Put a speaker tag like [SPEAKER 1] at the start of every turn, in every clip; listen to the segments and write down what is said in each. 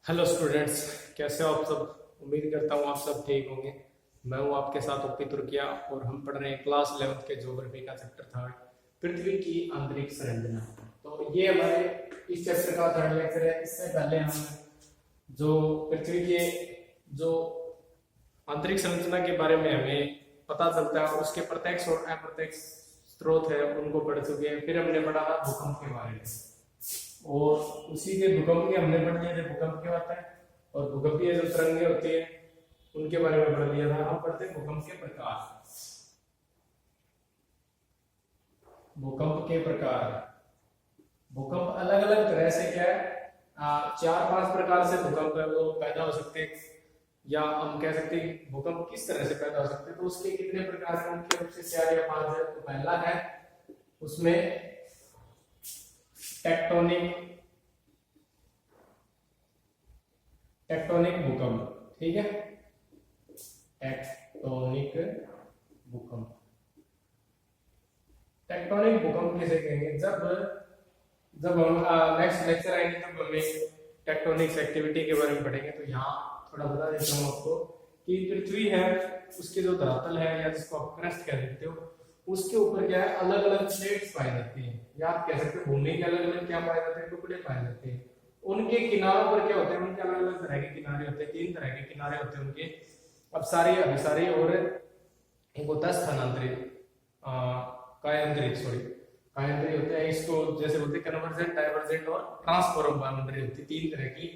[SPEAKER 1] Hello students, कैसे हो आप सब। उम्मीद करता हूँ आप सब ठीक होंगे। मैं हूँ आपके साथ ओपी तुर्किया और हम पढ़ रहे हैं क्लास 11th के ज्योग्राफी का चैप्टर थर्ड, पृथ्वी की आंतरिक संरचना। तो ये हमारे इस चैप्टर का थर्ड लेक्चर है। इससे पहले हम जो पृथ्वी के जो आंतरिक संरचना के बारे में हमें पता चलता है, उसके प्रत्यक्ष और अप्रत्यक्ष स्रोत है, उनको पढ़ चुके हैं। फिर हमने पढ़ा था भूकंप के बारे में, और उसी के भूकंप के हमने पढ़ लिया था भूकंप क्या होता है, और भूकंपीय जो तरंगे होती है उनके बारे में पढ़ लिया था। हम पढ़ते हैं भूकंप के प्रकार। भूकंप के प्रकार, भूकंप अलग अलग तरह से क्या है, चार पांच प्रकार से भूकंप है वो पैदा हो सकते हैं, या हम कह सकते हैं भूकंप किस तरह से पैदा हो सकते हैं। तो उसके कितने प्रकार हैं, मुख्य रूप से चार या पांच है। तो पहला है उसमें टेक्टोनिक भूकंप। ठीक है, टेक्टोनिक भूकंप। टेक्टोनिक भूकंप किसे कहेंगे, जब हम नेक्स्ट लेक्चर आएंगे तब हमें टेक्टोनिक्स एक्टिविटी के बारे में पढ़ेंगे। तो यहाँ थोड़ा बता देता हूँ आपको कि पृथ्वी है, उसके जो धरातल है या जिसको आप क्रस्ट कह देते हो, उसके ऊपर क्या है, अलग अलग प्लेट्स पाई जाती हैं, या आप कह सकते हो भूमि के अलग अलग क्या पाए जाते हैं, टुकड़े पाए जाते हैं। उनके किनारों पर क्या होते हैं, उनके अलग अलग तरह के किनारे होते हैं, तीन तरह के किनारे होते हैं उनके, अपसारी, अभिसारी और एक होता है स्थानांतरित, कायांतरित, सॉरी कायांतरित होते हैं। इसको जैसे बोलते हैं कन्वर्जेंट, डाइवर्जेंट और ट्रांसफॉर्म बाउंड्री होती है। तीन तरह की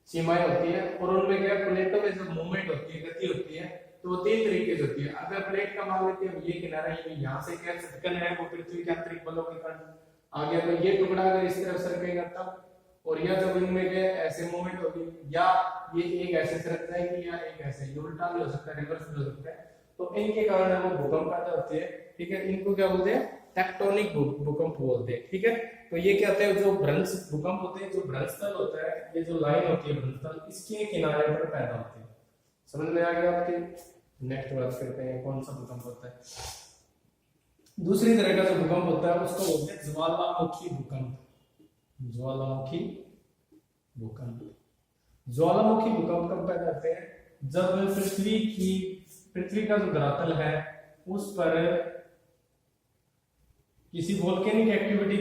[SPEAKER 1] सीमाएं होती है, और उनमें क्या प्लेटों में जो मूवमेंट होती है, गति होती है, तो वो तीन तरीके से होती है। अगर प्लेट का मान लेते हैं ये किनारा, ये यहाँ से क्या झटकन है वो पृथ्वी के आंतरिक बलों के कारण आ गया, तो ये टुकड़ा अगर इस तरफ सरकेगा तब, और या जब इनमें क्या ऐसे मूवमेंट होगी, या ये एक ऐसे सरक जाएगी, या एक ऐसे, ये उल्टा भी हो सकता है, रिवर्स भी हो सकता है, तो इनके कारण वो भूकंप पैदा होते हैं। ठीक है, इनको क्या बोलते हैं, टेक्टोनिक भूकंप बोलते हैं। ठीक है, तो ये क्या होते हैं, जो भ्रंश भूकंप होते हैं, जो भ्रंशतल होता है, ये जो लाइन होती है भ्रंशतल, इसके किनारे पर पैदा होते हैं। समझ में आ गया आपके। नेक्स्ट बात करते हैं कौन सा भूकंप होता है। दूसरी तरह का जो भूकंप होता है उसको बोलते हैं ज्वालामुखी भूकंप। ज्वालामुखी भूकंप, ज्वालामुखी भूकंप कब पैदा होते हैं, जब पृथ्वी का जो धरातल है उस पर किसी वोल्केनिक एक्टिविटी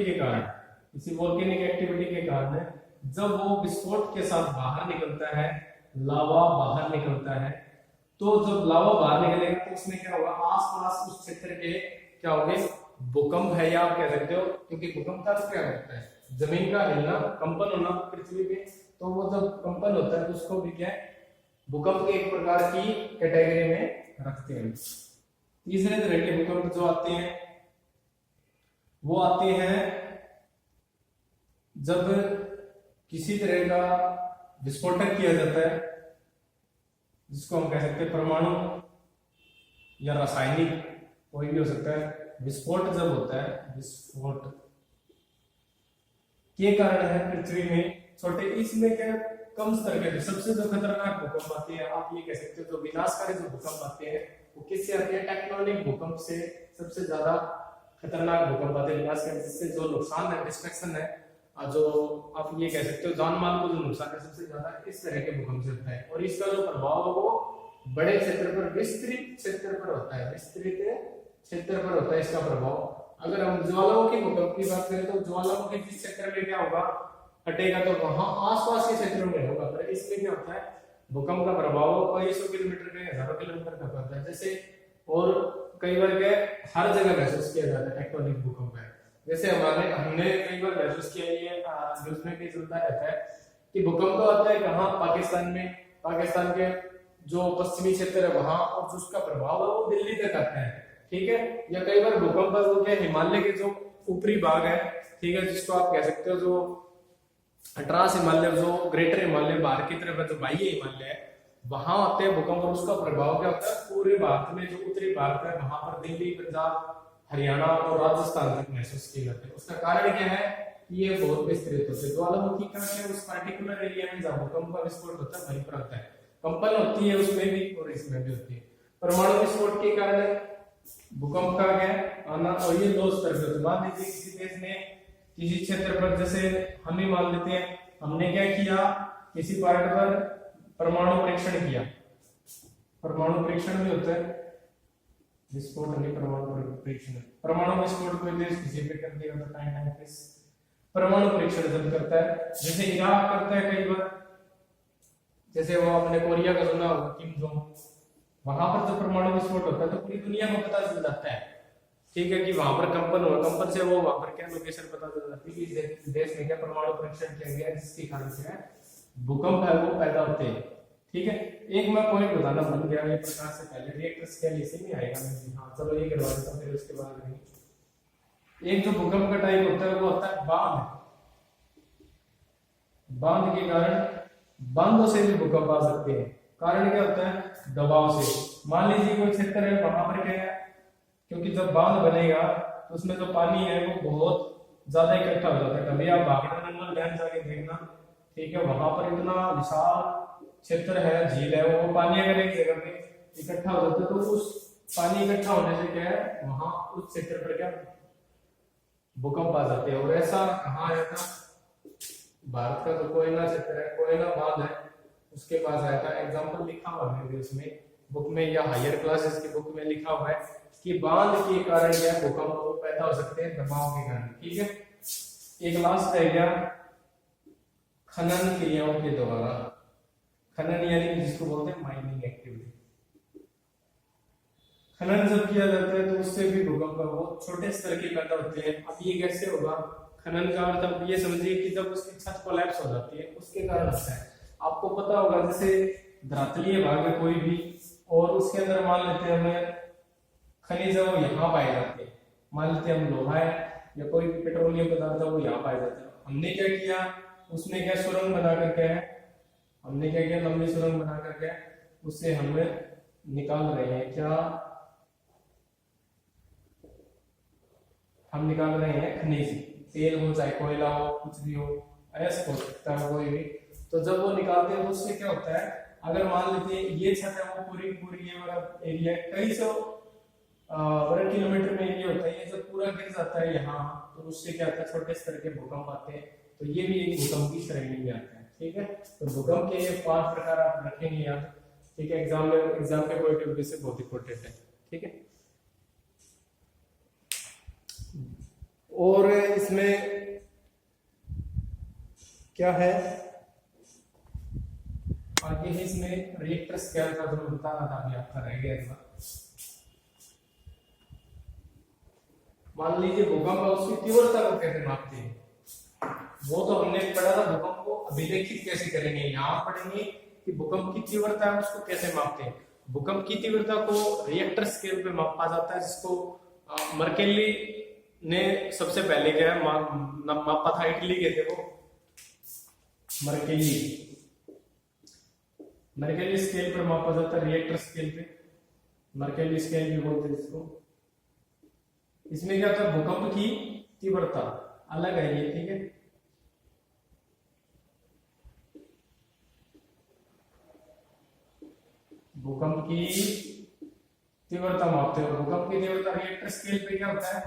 [SPEAKER 1] के कारण जब वो विस्फोट के साथ बाहर निकलता है, लावा बाहर निकलता है, तो जब लावा बाहर निकलेगा तो उसमें क्या होगा, आसपास उस क्षेत्र के क्या होंगे, भूकंप है, या आप कह सकते हो, क्योंकि भूकंप का क्या होता है, जमीन का हिलना, कंपन होना पृथ्वी पे, तो वो जब कंपन होता है तो उसको भी क्या है, भूकंप के एक प्रकार की कैटेगरी में रखते हैं। तीसरे तरह के भूकंप जो आते हैं वो आते हैं जब किसी तरह का विस्फोटक किया जाता है, जिसको हम कह सकते हैं परमाणु या रासायनिक, कोई भी हो सकता है। विस्फोट जब होता है, विस्फोट के कारण है पृथ्वी में छोटे, इसमें क्या कम स्तर के सबसे जो खतरनाक भूकंप आते हैं, आप ये कह सकते हो जो विनाशकारी जो भूकंप आते हैं वो किससे आते हैं, टेक्टोनिक भूकंप से सबसे ज्यादा खतरनाक भूकंप आते हैं, विनाशकारी, जिससे जो नुकसान है, डिस्ट्रक्शन है, जो आप ये कह सकते हो जान माल को जो नुकसान है सबसे ज्यादा इस तरह के भूकंप से होता है। और इसका जो प्रभाव है वो बड़े क्षेत्र पर, विस्तृत क्षेत्र पर होता है, विस्तृत क्षेत्र पर होता है इसका प्रभाव। अगर हम ज्वालामुखी भूकंप की बात करें तो ज्वालामुखी जिस क्षेत्र में क्या होगा, हटेगा, तो वहां आसपास के क्षेत्रों में होगा, पर इसमें क्या होता है, भूकंप का प्रभाव कई सौ किलोमीटर का, हजारों किलोमीटर का होता है, जैसे, और कई बार क्या हर जगह महसूस किया जाता है टेक्टोनिक भूकंप है। जैसे हमने कई बार महसूस किया, ये न्यूज में भी चलता रहता है कि भूकंप आता है कहाँ, पाकिस्तान में, पाकिस्तान के जो पश्चिमी क्षेत्र है वहां, और उसका प्रभाव है वो दिल्ली तक आता है। ठीक है, या कई बार भूकंप वो क्या हिमालय के जो ऊपरी भाग है, ठीक है, जिसको आप कह सकते हो जो ट्रांस हिमालय, जो ग्रेटर हिमालय, बाहर की तरफ है, जो बाह्य हिमालय है, वहां आते हैं भूकंप, और उसका प्रभाव क्या होता है पूरे भारत में, जो उत्तरी भारत है वहां पर दिल्ली, पंजाब, हरियाणा और राजस्थान तक महसूस किए जाते हैं। उसका कारण क्या है, ये बहुत विस्तृत होते हैं। ज्वालामुखी का क्या, उस पर्टिकुलर एरिया में जहां भूकंप का विस्फोट होता है वहीं पर होता है, कंपन होती है उसमें भी और इसमें भी होती है। परमाणु विस्फोट के कारण भूकंप का क्या आना, और ये दो स्तर पे, मान लीजिए किसी देश ने किसी क्षेत्र पर, जैसे हम ही मान लेते हैं, हमने क्या किया, किसी पार्ट पर परमाणु परीक्षण किया, परमाणु परीक्षण भी होता है, विस्फोट नहीं परमाणु परीक्षण, परमाणु विस्फोट को देश किसी पे कर दिया तो काइंड ऑफ परमाणु परीक्षण जब करता है, जैसे इराक करता है कई बार, जैसे वो आपने कोरिया का सुना होगा किम जोंग, वहां पर जब परमाणु विस्फोट होता है तो पूरी दुनिया को पता चल जाता है, ठीक है, कि वहां पर कंपन हुआ, कंपन से वो वहां पर क्या लोकेशन पता चल जाती है कि देश में क्या परमाणु परीक्षण किया गया, जिसके कारण से भूकंप है वो पैदा होते हैं, ठीक है। एक मैं पॉइंट बताना भूल गया, ये प्रकाश से पहले रिएक्टर स्केल इसी में आएगा, हाँ चलो ये करवा देता हूं, फिर उसके बाद करेंगे। एक जो भूकंप का टाइप होता है वो होता है बांध, बांध के कारण बांधों से भी भूकंप आ सकते हैं, कारण क्या होता है, दबाव से। मान लीजिए कोई क्षेत्र है, वहां पर क्या है, क्योंकि जब बांध बनेगा तो उसमें जो पानी है वो बहुत ज्यादा इकट्ठा हो जाता है। कभी आप भाखड़ा नंगल डैम जाके देखना, ठीक है, वहां पर इतना विशाल क्षेत्र है, झील है, वो पानी अगर एक जगह पे इकट्ठा हो जाता है तो उस पानी इकट्ठा होने से क्या है, वहां उस क्षेत्र पर क्या भूकंप आ जाते हैं। और ऐसा कहाँ आया था, भारत का तो कोयना क्षेत्र है, कोयना बांध है, उसके पास आया था। एग्जाम्पल लिखा हुआ है उसमें बुक में या हायर क्लासेस की बुक में लिखा हुआ है कि बांध के कारण क्या भूकंप पैदा हो सकते हैं, दबाव के कारण, ठीक है। एक लास्ट रह गया खनन क्रियाओं के द्वारा, खनन यानी जिसको बोलते हैं माइनिंग एक्टिविटी। खनन जब किया जाता है तो उससे भी भूकंप बहुत छोटे स्तर के पैदा होते हैं। अब ये कैसे होगा, खनन का मतलब ये समझिए कि जब उसकी छत कोलैप्स हो जाती है उसके कारण होता है। आपको पता होगा जैसे धरातलीय भाग है कोई भी, और उसके अंदर मान लेते हैं हमें खनिज वो यहाँ पाए जाते हैं, मान लेते हैं हम लोहा है या कोई भी पेट्रोलियम पदार्थ है वो यहाँ पाए जाते हैं। हमने क्या किया, उसमें क्या सुरंग बना करके है, हमने क्या किया, लंबी सुरंग बना करके उससे हमें निकाल रहे हैं, क्या हम निकाल रहे हैं खनिज, तेल हो चाहे कोयला हो कुछ भी हो, ऐसा हो सकता है कोई भी। तो जब वो निकालते हैं तो उससे क्या होता है, अगर मान लेते हैं ये छत है वो पूरी पूरी ये वाला एरिया कई सौ वर्ग किलोमीटर में एरिया होता है, ये जब पूरा गिर जाता है यहाँ तो उससे क्या होता है, छोटे स्तर के भूकंप आते हैं। तो ये भी एक भूकंप की श्रेणी में आता है, ठीक है। तो भूकंप के 5 प्रकार आप रखेंगे याद, ठीक है, एग्जाम के पॉइंट ऑफ व्यू से बहुत इंपॉर्टेंट है, ठीक है। और इसमें क्या है आगे है, इसमें रिएक्टर स्केल का जो बताना था अभी आपका रह गया था। मान लीजिए भूकंप उसकी तीव्रता को कैसे मापते हैं, वो तो हमने पढ़ा था। भूकंप को अभिलेखित कैसे करेंगे, यहाँ पढ़ेंगे कि भूकंप की तीव्रता है उसको कैसे मापते हैं। भूकंप की तीव्रता को रिएक्टर स्केल पे मापा जाता है, जिसको मर्केली ने सबसे पहले क्या है मापा था, इटली के थे वो, मर्केली स्केल पर मापा जाता है, रिएक्टर स्केल पे मर्केली स्केल भी बोलते हैं इसको। इसमें क्या होता है, भूकंप की तीव्रता अलग है ये, ठीक है। भूकंप की तीव्रता मापते हो, भूकंप की तीव्रता रिएक्टर स्केल पे क्या होता है,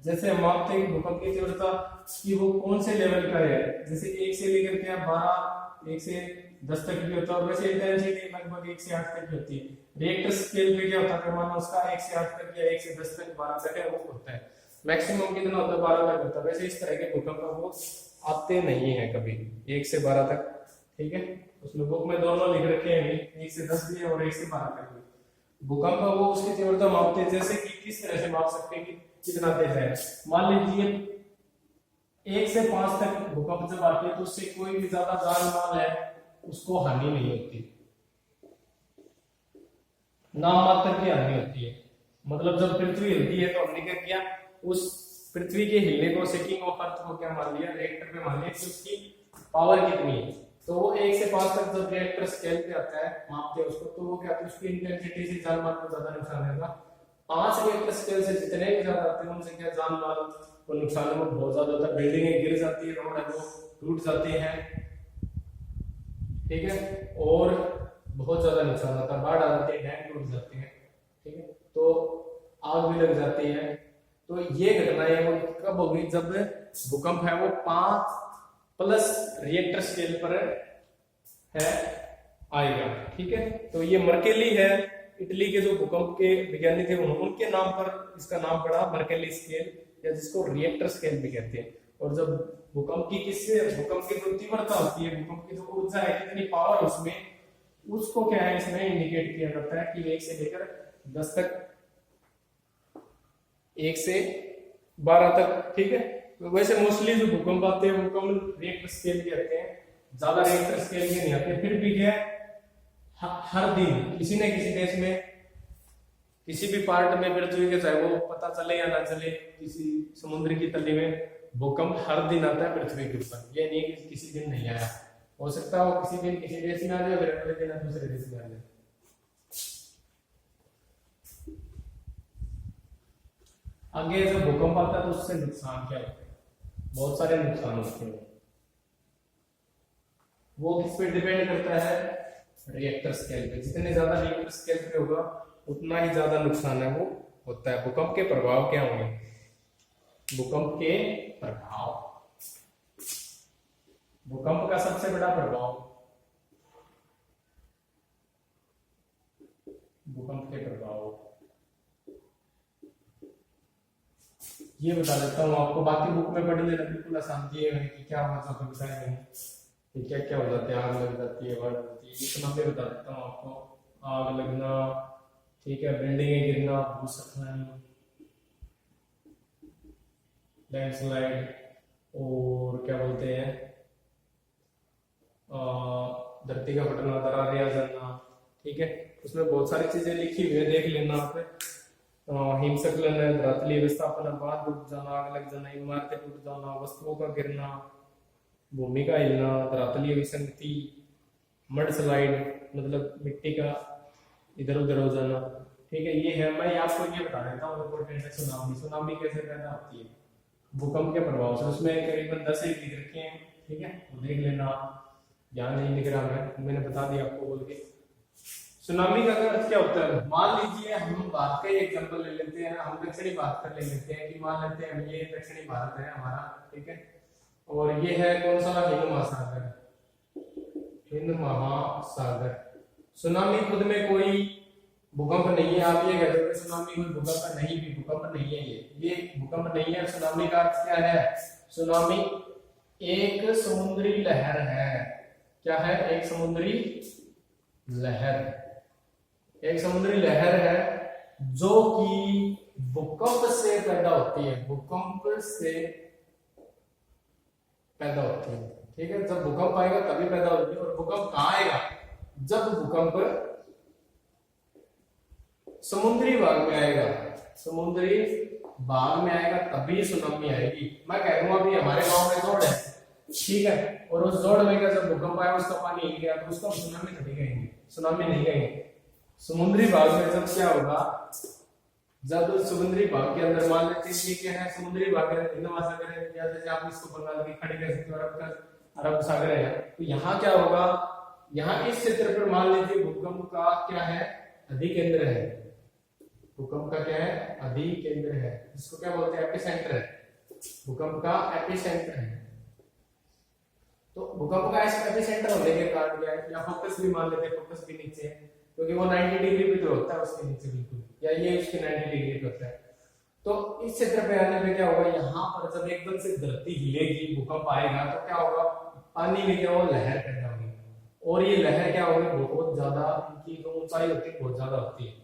[SPEAKER 1] जैसे हम मापते हैं भूकंप की तीव्रता कि वो कौन से लेवल का है, जैसे 1 से लेकर के 12 1 से 10 तक भी होता है, और वैसे इंटेंसिटी लगभग 1 से 8 तक की होती है। रिएक्टर स्केल पे क्या होता है, मानो उसका 1 से 8 तक या 1 से 10 तक 12 तक है वो होता है, मैक्सिमम कितना होता है 12 तक होता है। वैसे इस तरह के भूकंप वो आते नहीं है कभी 1 से 12 तक, ठीक है। उसमें बुक में दोनों लिख रखे हैं, 1 से 10 भी है और 1 से 12 तक भी। भूकंप वो उसकी तीव्रता मापते हैं, जैसे कि किस तरह से माप सकते हैं कि कितना तेज है। मान लीजिए 1 से 5 तक भूकंप जब आती है तो उससे कोई भी ज्यादा जान माल है उसको हानि नहीं होती, नाम मात्र की हानि होती है। मतलब जब पृथ्वी हिलती है तो हमने क्या किया, उस पृथ्वी के हिलने को शेकिंग ऑफ अर्थ को क्या मान लिया, रिएक्टर पे मान लिया कि उसकी पावर कितनी है। तो वो 1 से 5 तक जब रिएक्टर स्केल पे आता है मापते हैं उसको, तो वो क्या होता है उसकी इंटेंसिटी से जान माल को ज्यादा नुकसान होगा। 5 रिएक्टर स्केल से जितने भी ज्यादा आते हैं उनसे क्या जान माल को नुकसान में बहुत ज्यादा होता है, बिल्डिंगें गिर जाती है, रोड है वो टूट जाती है, ठीक है, और बहुत ज्यादा नुकसान होता है, बाढ़ आ जाती है, डैम टूट जाते हैं, ठीक है, तो आग भी लग जाती है। तो ये घटनाएं वो कब होगी, जब भूकंप है वो 5+ रिएक्टर स्केल पर है आएगा। ठीक है, तो ये मर्केली है, इटली के जो भूकंप के विज्ञानी थे उनके नाम पर इसका नाम पड़ा मर्केली स्केल, या जिसको रिएक्टर स्केल भी कहते हैं। और जब भूकंप की जो तीव्रता होती है, भूकंप की जो ऊर्जा है, कितनी पावर उसमें, उसको क्या है इसमें इंडिकेट किया जाता है कि 1 से लेकर 10 तक, 1 से 12 तक। ठीक है, तो वैसे मोस्टली जो भूकंप आते हैं वो कम रिएक्टर स्केल के आते हैं, ज्यादा रिएक्टर स्केल के नहीं आते। फिर भी क्या हर दिन किसी न किसी देश में, किसी भी पार्ट में पृथ्वी के, चाहे वो पता चले या ना चले, किसी समुद्र की तली में भूकंप हर दिन आता है पृथ्वी के ऊपर। ये नहीं कि किसी दिन नहीं आया, हो सकता है वो किसी दिन किसी देश में आ जाए, फिर अगले दिन दूसरे देश में आ जाए। आगे जब भूकंप आता है तो उससे नुकसान क्या होते हैं? बहुत सारे नुकसान होते हैं। वो किस पे डिपेंड करता है? रिएक्टर स्केल पे। जितने ज्यादा रिएक्टर स्केल पे होगा उतना ही ज्यादा नुकसान है वो होता है। भूकंप के प्रभाव क्या होंगे? भूकंप के प्रभाव, भूकंप का सबसे बड़ा प्रभाव, भूकंप के प्रभाव ये बता देता हूँ आपको। बाकी बुक में पढ़ लेना, बिल्कुल आसान दिए हुए कि क्या होता है, बताएंगे कि क्या क्या हो जाता है। आग लग जाती है, बाढ़ होती है, इतना मैं बता देता हूँ आपको। आग लगना, ठीक है, बिल्डिंगें गिरना, भूस्खलन, लैंडस्लाइड, और क्या बोलते हैं, धरती का फटना, दरारें आ जाना। ठीक है, उसमें बहुत सारी चीजें लिखी हुई है, देख लेना आप। हिमस्खलन है, धरातलीय विस्थापन, बांध डूब जाना, आग लग जाना, इमारतें टूट जाना, वस्तुओं का गिरना, भूमि का हिलना, धरातलीय विसंगति, मड स्लाइड मतलब मिट्टी का इधर उधर हो जाना। ठीक है, ये है। मैं आपको ये बता देता हूँ इम्पोर्टेंट है। सुनामी, सुनामी कैसे पैदा होती है? भूकंप के प्रभाव से। उसमें करीबन 10 एक लिख रखे हैं, ठीक है, तो देख लेना। यहाँ नहीं लिख रहा मैंने बता दिया आपको बोल के। सुनामी का अर्थ क्या होता है? मान लीजिए हम भारत का एग्जांपल ले लेते हैं, हम दक्षिणी भारत का ले लेते हैं कि मान लेते हैं ये दक्षिणी भारत है हमारा, ठीक है, और ये है कौन सा? हिंद महासागर, हिंद महासागर। सुनामी खुद में कोई भूकंप नहीं है। आप ये कहते हो सुनामी कोई भूकंप नहीं, भी भूकंप नहीं है, ये भूकंप नहीं है। सुनामी का अर्थ क्या है? सुनामी एक समुद्री लहर है। क्या है? एक समुद्री लहर, एक समुद्री लहर है जो कि भूकंप से पैदा होती है, भूकंप से पैदा होती है। ठीक है, जब भूकंप आएगा तभी पैदा होती है। और भूकंप कहाँ आएगा? जब भूकंप समुद्री भाग में आएगा, समुद्री भाग में आएगा तभी सुनामी आएगी। मैं कह दूंगा अभी हमारे गांव में जोड़ है, ठीक है, और उस जोड़ में जब भूकंप आया उसका पानी हिल गया तो उसको सुनामी नहीं कहेंगे, सुनामी नहीं कहेंगे। समुद्री भाग में जब क्या होगा? जब समुद्री भाग के अंदर, मान लेते हैं ये क्या है? समुद्री भाग है, हिंद महासागर है, या जैसे आप इसको बंगाल की खाड़ी कह सकते हो, अरब सागर है। तो यहाँ क्या होगा? यहाँ इस क्षेत्र पर मान लीजिए भूकंप का क्या है? अधिकेंद्र है। भूकंप का क्या है? अधिकेंद्र है, जिसको क्या बोलते हैं? एपिसेंटर है। भूकंप का एपिसेंटर है। तो भूकंप का एपिसेंटर होने के कारण क्या है? या फोकस भी मान लेते हैं, फोकस भी नीचे है क्योंकि वो 90 डिग्री पे तो होता है उसके नीचे बिल्कुल, या ये उसके 90 डिग्री पे होता है। तो इस क्षेत्र पे आने पे क्या होगा? यहाँ पर जब एकदम से धरती हिलेगी, भूकंप आएगा तो क्या होगा? पानी में क्या होगा? लहर पैदा होगी, और ये लहर क्या होगी? बहुत ज्यादा, इनकी जो ऊंचाई होती है बहुत ज्यादा होती है।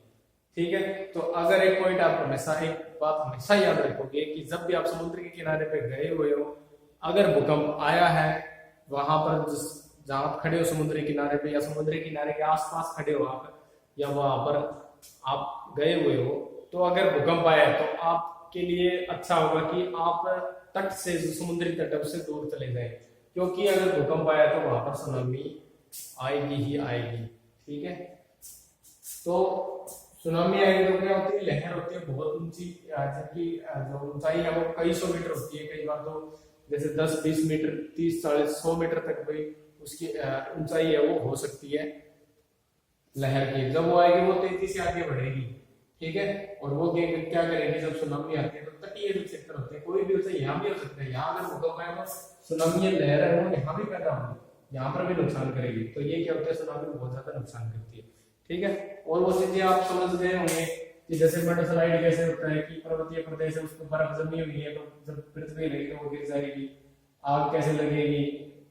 [SPEAKER 1] ठीक है, तो अगर एक पॉइंट आप हमेशा, एक बात हमेशा याद रखोगे कि जब भी आप समुद्र के किनारे पे गए हुए हो, अगर भूकंप आया है, वहां पर जहां आप खड़े हो समुद्री किनारे पे, या समुद्री किनारे के आसपास खड़े हो आप, या वहां पर आप गए हुए हो, तो अगर भूकंप आया तो आपके लिए अच्छा होगा कि आप तट से, समुद्री तट से दूर चले जाएं, क्योंकि अगर भूकंप आया तो वहां पर सुनामी आएगी ही आएगी। ठीक है, तो सुनामी आएगी तो क्या होती है? लहर होती है बहुत ऊंची, जिनकी जो ऊंचाई है वो कई सौ मीटर होती है। कई बार तो जैसे 10-20 मीटर, 30-40, 100 मीटर तक भी उसकी ऊंचाई है वो हो सकती है लहर की। जब वो आएगी वो तेजी से आगे बढ़ेगी, ठीक है, और वो क्या करेगी? जब सुनामी आती है तो तटीय जो क्षेत्र होते हैं, कोई भी उसे यहाँ भी हो सकता है, यहाँ अगर भूकंप आएगा सुनामी लहर है वो यहाँ भी पैदा होगी, यहाँ पर भी नुकसान करेगी। तो ये क्या होता है, सुनामी बहुत ज्यादा नुकसान करती है। ठीक है, और वो चीजें आप समझ गए होंगे कि जैसे मडस्लाइड कैसे होता है कि पर्वतीय प्रदेश है, उसको बर्फ जमी हुई है, तो जब पृथ्वी रहेगी तो वो गिर जाएगी। आग कैसे लगेगी,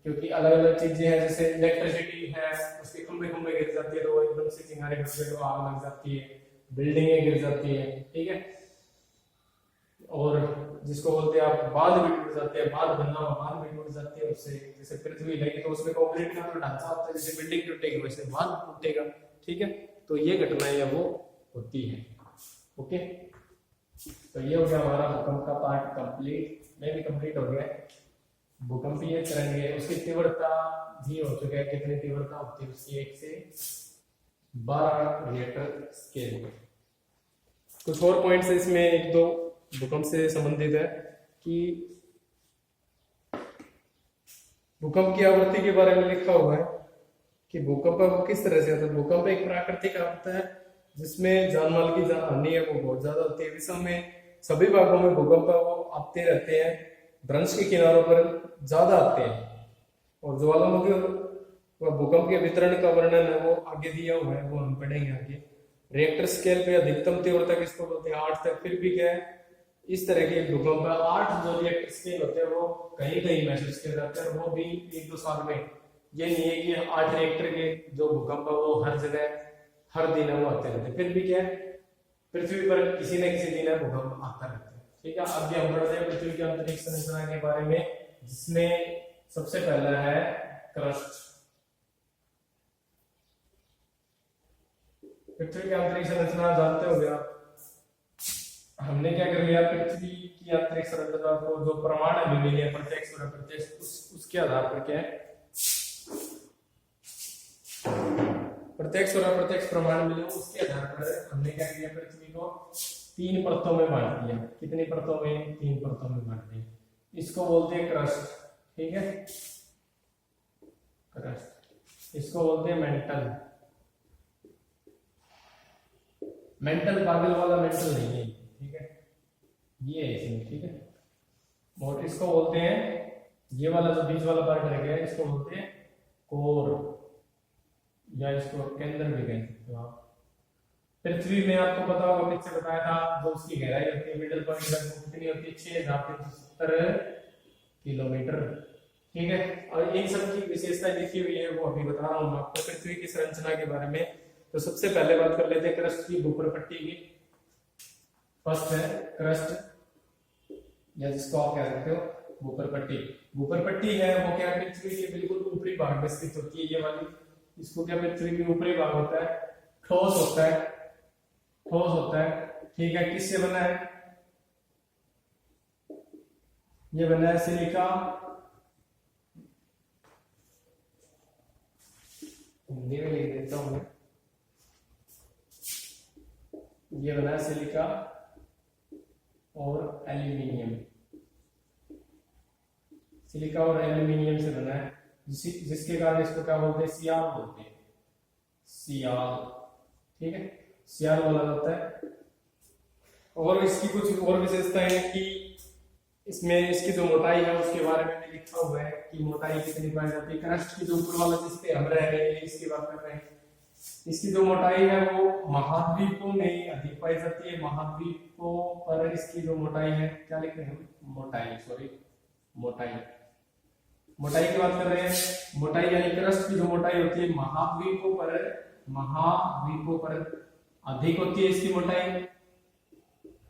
[SPEAKER 1] क्योंकि अलग अलग चीजें हैं, जैसे इलेक्ट्रिसिटी है, उसके खंभे खंभे गिर जाती है तो वो एकदम से चिंगारी करते हैं तो आग लग जाती है, बिल्डिंगें गिर जाती है। ठीक है, और जिसको बोलते हैं आप बांध भी टूट जाते हैं, बांध बनना हुआ बांध भी टूट जाती है उससे। जैसे पृथ्वी लगी तो उसमें कंक्रीट का तो ढांचा होता है, जैसे बिल्डिंग टूटेगी वैसे बांध टूटेगा। ठीक है, तो ये घटनाएं वो होती है। ओके, तो ये हो गया हमारा भूकंप का पार्ट कंप्लीट, में भी कंप्लीट हो गया। भूकंपीय तरंगे, उसकी तीव्रता भी हो चुका है, कितनी तीव्रता होती है उसकी, 1 से 12 रिएक्टर स्केल। कुछ और पॉइंट्स इसमें एक दो भूकंप से संबंधित है कि भूकंप की आवृत्ति के बारे में लिखा हुआ है कि भूकंप वो किस तरह से आता है। भूकंप एक प्राकृतिक आपदा है जिसमें जान माल की हानि है वो बहुत ज्यादा होती है। विश्व में सभी भागों में भूकंप वो आते रहते हैं, भ्रंश के किनारों पर ज्यादा आते हैं। और ज्वालामुखी व भूकंप के वितरण का वर्णन है वो आगे दिया हुआ है, वो हम पढ़ेंगे आगे। रिएक्टर स्केल पे अधिकतम तीव्रता किसको बोलते हैं, 8 तक। फिर भी क्या है, इस तरह के भूकंप 8 जो रिएक्टर स्केल होते हैं वो कहीं कहीं महसूस किए जाते हैं, वो भी 1-2 साल में। ये नहीं है कि 8 रिएक्टर के जो भूकंप है वो हर जगह हर दिन वो आते रहते हैं। फिर भी क्या है, पृथ्वी पर किसी न किसी दिन भूकंप आता रहता है। ठीक है, आगे हम बढ़ते हैं पृथ्वी के अंतरिक्ष संरचना के बारे में, जिसमें सबसे पहला है क्रस्ट। पृथ्वी की अंतरिक्ष संरचना जानते होंगे आप। हमने क्या कर लिया, पृथ्वी की अंतरिक्ष संरचना को जो प्रमाण अभी मिले हैं प्रत्यक्ष और अप्रत्यक्ष, उसके आधार पर क्या है, प्रत्यक्ष और अप्रत्यक्ष प्रमाण मिले, उसके आधार पर हमने क्या किया, पृथ्वी को 3 परतों में बांट दिया। कितनी परतों में, 3 परतों में बांट दिया। इसको बोलते हैं क्रस्ट। ठीक है, क्रस्ट। इसको बोलते हैं मेंटल। मेंटल पागल वाला मेंटल नहीं है, ठीक है, ये है इसमें। ठीक है, और इसको बोलते हैं, ये वाला जो बीच वाला पार्ट रह गया है इसको बोलते हैं कोर, या इसको केंद्र भी कह सकते हो आप। पृथ्वी में आपको पता होगा, पीछे बताया था, जो उसकी गहराई होती है मिडिल पॉइंट तक कितनी होती है, 6370 किलोमीटर। ठीक है, और इन सब की विशेषता लिखी हुई है, वो अभी बता रहा हूँ आपको पृथ्वी की संरचना के बारे में। तो सबसे पहले बात कर लेते हैं क्रस्ट की, ऊपर पट्टी की। फर्स्ट है क्रस्ट, या जिसको आप कह सकते हो ऊपर पट्टी। ऊपर पट्टी है वो क्या, पृथ्वी के बिल्कुल ऊपरी भाग में स्थित होती है, ये वाली। इसको क्या, पृथ्वी के ऊपरी भाग होता है, ठोस होता है, ठोस होता है। ठीक है, किससे बना है, ये बना है सिलिका, हिंदी में लिख देता हूं मैं, ये बना है सिलिका और एल्यूमिनियम। सिलिका और एल्यूमिनियम से बना है, जिसके कारण इसको क्या बोलते हैं, सियाल बोलते हैं, सियाल। ठीक है, सियाल बोला जाता है। और इसकी कुछ और विशेषताएं हैं कि इसमें इसकी जो मोटाई है उसके बारे में भी लिखा हुआ है कि मोटाई कितनी पाई जाती है। क्रस्ट की जो ऊपर वाला जिसपे हम रह रहे हैं इसकी बात कर रहे हैं, इसकी जो मोटाई है वो महाद्वीपों में अधिक पाई जाती है। महाद्वीपों पर इसकी जो मोटाई है, क्या लिख रहे हैं, मोटाई, सॉरी मोटाई, मोटाई की बात कर रहे हैं। मोटाई यानी क्रस्ट की जो मोटाई होती है महाद्वीपों पर अधिक होती है इसकी मोटाई।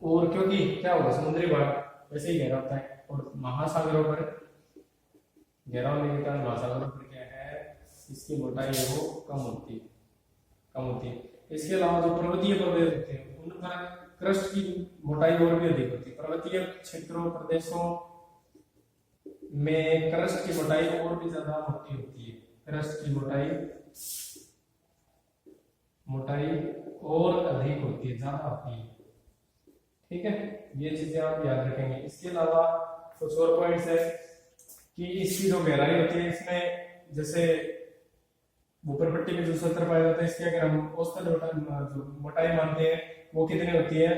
[SPEAKER 1] और क्योंकि क्या होगा, समुद्री भाग वैसे ही गहरा होता है, और महासागरों पर गहरा होने के कारण महासागरों पर क्या है, इसकी मोटाई है वो कम होती है। इसके अलावा जो पर्वतीय प्रदेश होते हैं उन पर क्रस्ट की मोटाई और भी अधिक होती है। पर्वतीय क्षेत्रों प्रदेशों में क्रस्ट की मोटाई और भी ज्यादा मोटी होती है। क्रस्ट की मोटाई और अधिक होती है, ज्यादा होती है। ठीक है, ये चीजें आप याद रखेंगे। इसके अलावा कुछ और पॉइंट्स है कि इसकी जो गहराई होती है, इसमें जैसे ऊपर पट्टी में जो सतह पाया जाता है, इसकी अगर हम औसतन मोटाई मानते हैं वो कितनी होती है,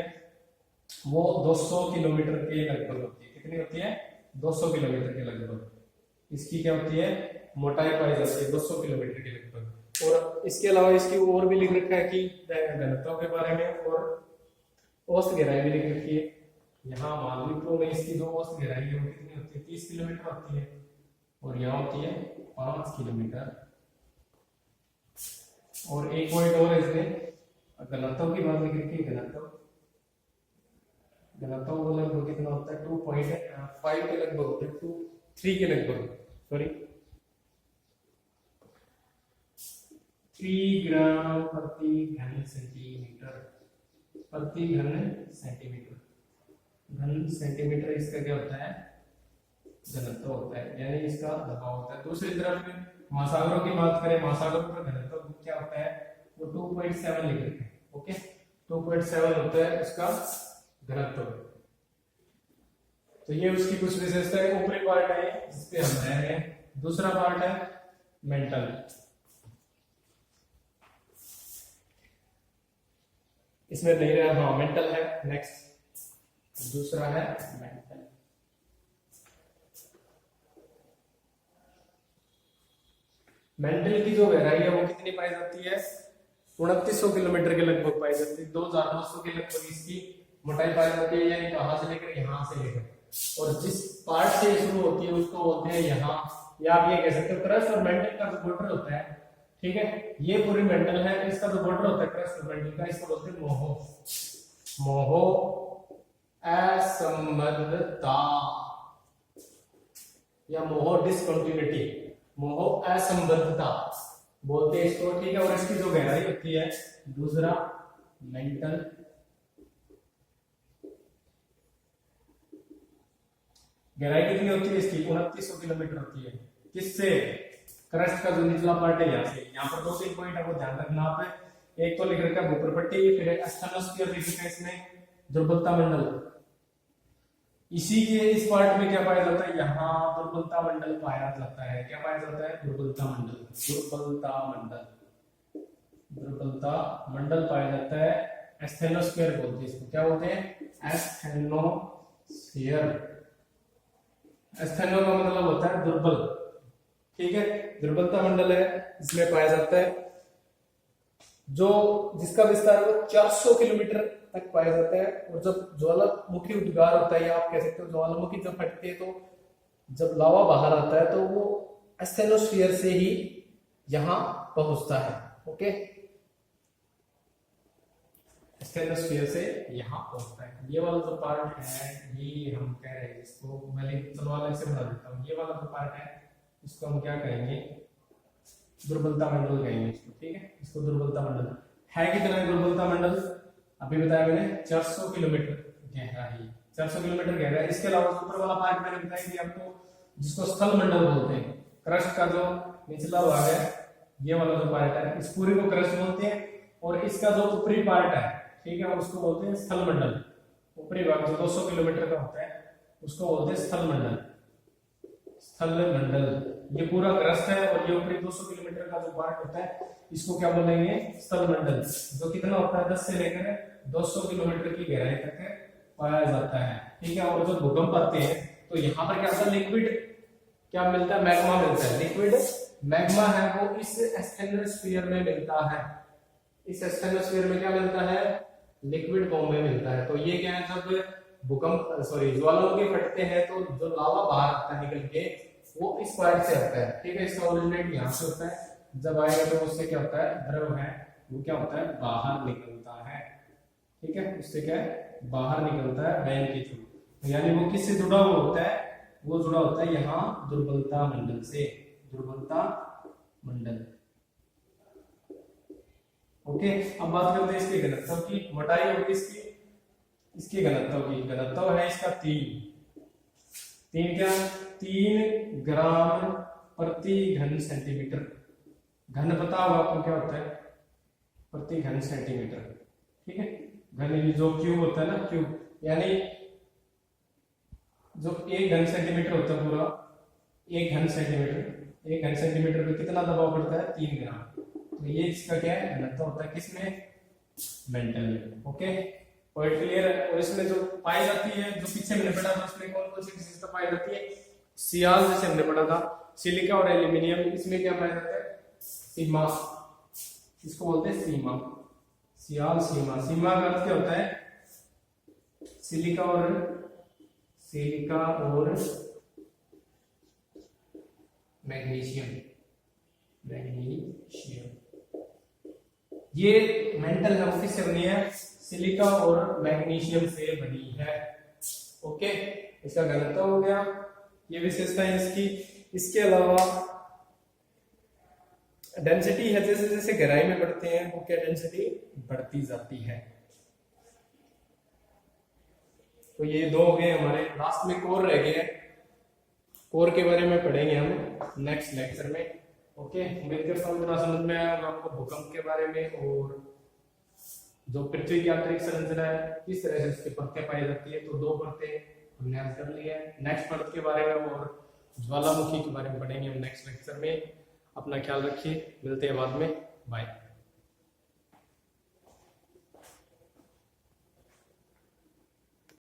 [SPEAKER 1] वो 200 किलोमीटर के लगभग होती है। कितनी होती है, 200 किलोमीटर के लगभग इसकी क्या होती है, मोटाई पाई जाती है 200 किलोमीटर के लगभग। और इसके अलावा इसकी और भी लिख रखा है कि घनत्व के बारे में, और औसत गहराई भी लिख रखी है। यहाँ मालवीपुर में इसकी जो औसत गहराई है वो कितनी होती है, 30 किलोमीटर होती है, और यहाँ होती है 5 किलोमीटर। और एक पॉइंट और है इसमें घनत्व की बात लिख रखी है। घनत्व वो लगभग कितना होता है, 2.5 के लगभग होता है, 3 के लगभग, सॉरी 3 ग्राम प्रति घन सेंटीमीटर, प्रति घन सेंटीमीटर। घन सेंटीमीटर इसका क्या होता है, घनत्व होता है, यानी इसका दबाव होता है। दूसरी तरफ महासागरों की बात करें, महासागरों का घनत्व क्या होता है, वो 2.7 लिख रखे हैं। ओके, 2.7 होता है इसका घनत्व। तो ये उसकी कुछ विशेषताएं, ऊपरी पार्ट है जिस पे हम रह रहे हैं। दूसरा पार्ट है मेंटल। इसमें नहीं रहा, हाँ मेंटल है नेक्स्ट। दूसरा है मेंटल। मेंटल की जो गहराई है वो कितनी पाई जाती है, 2900 किलोमीटर के लगभग पाई जाती है। 2200 के लगभग इसकी मोटाई पाई जाती है, यानी कहां से लेकर यहां से लेकर, और जिस पार्ट से शुरू होती है उसको बोलते हैं यहाँ, या आप ये कह सकते हो क्रस्ट और मेंटल का जो बॉर्डर होता है, ठीक है, ये पूरी मेंटल है, इसका जो बॉर्डर होता है क्रस्ट और मेंटल का, इसको बोलते हैं मोहो। मोहो असंबद्धता या मोहो डिसकंटिन्यूटी, मोहो असंबद्धता बोलते हैं इसको, ठीक है। और इसकी जो गहराई होती है, दूसरा मेंटल, गहराई कितनी होती है इसकी, 2900 किलोमीटर होती है। किससे, क्रस्ट का जो निचला पार्ट है यहाँ से। यहाँ पर 2-3 पॉइंट आपको ध्यान रखना आप है। एक तो लिख रखा है भूप्रपट्टी, फिर स्थनोस्फीयर लिख रखा है इसमें, दुर्बलता मंडल। इसी के इस पार्ट में क्या पाया जाता है, यहाँ दुर्बलता मंडल पाया जाता है। क्या पाया जाता है, दुर्बलता मंडल, दुर्बलता मंडल, दुर्बलता मंडल पाया जाता है। स्थेनोस्फीयर बोलते हैं इसको, क्या बोलते हैं, स्थेनोस्फीयर। स्थेनो का मतलब होता है दुर्बल, ठीक है। दुर्बलता मंडल है, इसमें पाया जाता है, जो जिसका विस्तार वो 400 किलोमीटर तक पाया जाता है। और जब ज्वालामुखी उद्गार होता है, या आप कह सकते हो ज्वालामुखी जब फटती है, तो जब लावा बाहर आता है तो वो स्थेनोस्फीयर से ही यहां पहुंचता है। ओके, स्थेनोस्फीयर से यहां पहुंचता है। ये वाला जो पार्ट है, ये हम कह रहे हैं इसको, मैं चलो वाला इसे बना देता हूँ। ये वाला जो पार्ट है इसको हम क्या कहेंगे, दुर्बलता मंडल कहेंगे इसको, ठीक है। इसको दुर्बलता मंडल है। कितना है दुर्बलता मंडल, अभी बताया मैंने, 400 किलोमीटर गहरा है, 400 किलोमीटर गहरा है। इसके अलावा ऊपर वाला पार्ट मैंने बताया कि आपको, जिसको स्थल मंडल बोलते हैं, क्रस्ट का जो निचला भाग है, ये वाला जो पार्ट है, इस पूरी को क्रस्ट बोलते हैं। और इसका जो ऊपरी पार्ट है, ठीक है, उसको बोलते हैं स्थल मंडल। ऊपरी भाग जो 200 किलोमीटर का होता है उसको बोलते हैं स्थल मंडल, स्थल मंडल। ये पूरा क्रस्ट है, और ये ऊपरी 200 किलोमीटर का जो पार्ट होता है इसको क्या बोलेंगे, स्थल मंडल, जो कितना होता है 10 से लेकर 200 किलोमीटर की गहराई तक पाया जाता है, ठीक है। और जब भूकंप आते हैं तो यहाँ पर क्या होता है, लिक्विड क्या मिलता है, मैग्मा मिलता है। लिक्विड मैग्मा है वो इस स्थेनोस्फीयर में मिलता है। इस स्थेनोस्फीयर में क्या मिलता है, लिक्विड फॉर्म में मिलता है। तो ये क्या है, जब भूकंप ज्वालामुखी फटते हैं तो जो लावा बाहर आता है निकल के, वो इस पार्ट से आता है, ठीक है। इसका ओरिजिनेट यहाँ से होता है, जब आएगा तो उससे क्या होता है, द्रव है वो क्या होता है, बाहर निकलता है, ठीक है। उससे क्या है, बाहर निकलता है वैन के थ्रू। यानी वो किससे जुड़ा हुआ होता है, वो जुड़ा होता है यहाँ दुर्बलता मंडल से, दुर्बलता मंडल। ओके, अब बात करते हैं इसके घनत्व की। मोटाई होगी इसकी, इसके घनत्व की, घनत्व है इसका 3 क्या, 3 ग्राम प्रति घन सेंटीमीटर। घन पता होगा आपको क्या होता है, प्रति घन सेंटीमीटर, ठीक है। घन जो क्यूब होता है ना, क्यूब, यानी जो 1 घन सेंटीमीटर होता है पूरा, 1 घन सेंटीमीटर, 1 घन सेंटीमीटर पे कितना दबाव पड़ता है, 3 ग्राम। तो ये इसका क्या है, घनत्व होता है, किसमें, मेंटल में। ओके, पॉइंट क्लियर है। और इसमें जो पाई जाती है, जो पीछे मैंने पढ़ा था उसमें कौन कौन सी विशेषता पाई जाती है, सियाल जैसे हमने पढ़ा था, सिलिका और एल्यूमिनियम, इसमें क्या पाया जाता है? सीमा, इसको बोलते हैं सीमा, सियाल सीमा। सीमा का अर्थ क्या होता है? सिलिका और मैग्नीशियम, ये मेंटल हेल्थ किससे बनी है? सिलिका और मैग्नीशियम से बनी है। ओके, इसका घनत्व हो गया, ये विशेषता है इसकी। इसके अलावा डेंसिटी है, जैसे जैसे गहराई में बढ़ते हैं वो क्या डेंसिटी बढ़ती जाती है। तो ये दो हो गए हमारे। लास्ट में कोर रह गए, कोर के बारे में पढ़ेंगे हम नेक्स्ट लेक्चर में। ओके, उम्मीद करता हूँ समझ में आया होगा आपको भूकंप के बारे में, और जो पृथ्वी की आंतरिक संरचना है किस तरह से उसकी परतें पाई जाती है। तो दो परतें हमने आज कर ली है। नेक्स्ट परत के बारे में और ज्वालामुखी के बारे में पढ़ेंगे हम नेक्स्ट लेक्चर में। अपना ख्याल रखिए, मिलते हैं बाद में, बाय।